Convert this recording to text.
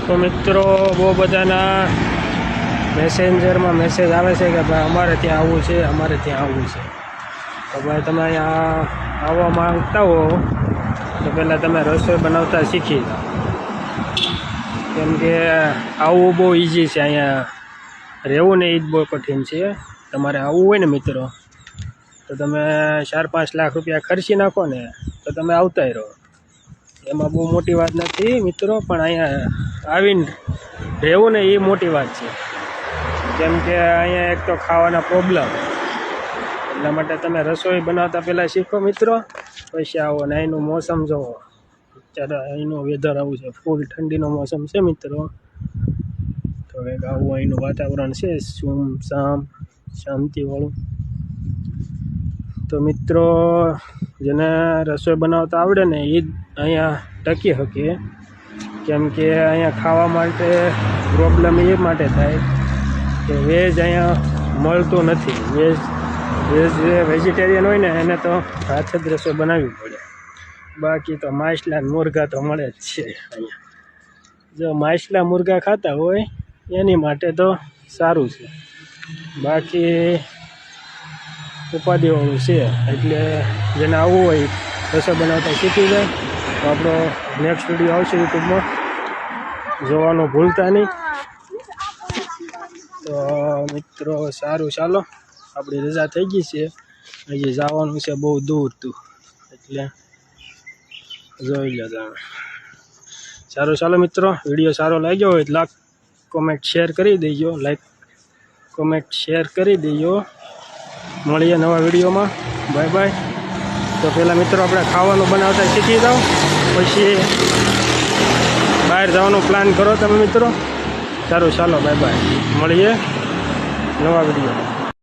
તો મિત્રો બહુ બધાના મેસેન્જરમાં મેસેજ આવે છે કે ભાઈ અમારે ત્યાં આવવું છે, અમારે ત્યાં આવવું છે. તો ભાઈ તમે અહીંયા આવવા માંગતા હો તો પહેલાં તમે રસોઈ બનાવતા શીખી જાઓ, કેમ કે આવવું બહુ ઇઝી છે. અહીંયા રહેવું ને એ જ બહુ કઠિન છે. તમારે આવવું હોય ને મિત્રો તો તમે 4-5 લાખ રૂપિયા ખર્ચી નાખો ને તો તમે આવતાય રહો. એમાં બહુ મોટી વાત નથી મિત્રો, પણ અહીંયા આવીને રહેવું ને એ મોટી વાત છે. કેમ કે અહીંયા એક તો ખાવાના પ્રોબ્લેમ, એટલા માટે તમે રસોઈ બનાવતા પહેલાં શીખો મિત્રો, પછી આવો. ને અહીંનું મોસમ જુઓ, અત્યારે અહીંનું વેધર આવું છે, ફૂલ ઠંડીનો મોસમ છે મિત્રો. તો એક આવું અહીંનું વાતાવરણ છે, સુમસામ શાંતિવાળું. તો મિત્રો જેને રસોઈ બનાવતા આવડે ને એ જ અહીંયા ટકી શકે, કેમ કે અહીંયા ખાવા માટે પ્રોબ્લેમ એ માટે થાય કે વેજ અહીંયા મળતું નથી. વેજીટેરિયન હોય ને એને તો હાથે જ રસોઈ બનાવવી પડે. બાકી તો માછલા મુરઘા તો મળે જ છે અહીંયા. જો માછલા મુરઘા ખાતા હોય એની માટે તો સારું છે, બાકી ઉપાધિવાળું છે. એટલે જેને આવવું હોય રસોઈ બનાવતા શીખી જાય. તો આપણો નેક્સ્ટ વિડીયો આવશે યુટ્યુબમાં, જોવાનું ભૂલતા નહીં. તો મિત્રો સારું, ચાલો આપણી રજા થઈ ગઈ છે, હજી જવાનું છે બહુ દૂર તું, એટલે જોઈ લો તમે. સારું ચાલો મિત્રો, વિડીયો સારો લાગ્યો હોય તો લાઈક કોમેન્ટ શેર કરી દેજો, લાઈક કોમેન્ટ શેર કરી દેજો. મળીએ નવા વિડીયોમાં, બાય બાય. તો પહેલાં મિત્રો આપણે ખાવાનું બનાવતા શીખી જાઓ, પછી બહાર જવાનો પ્લાન કરો તમે મિત્રો. સારું ચાલો, બાય બાય, મળીએ નવા વિડીયોમાં.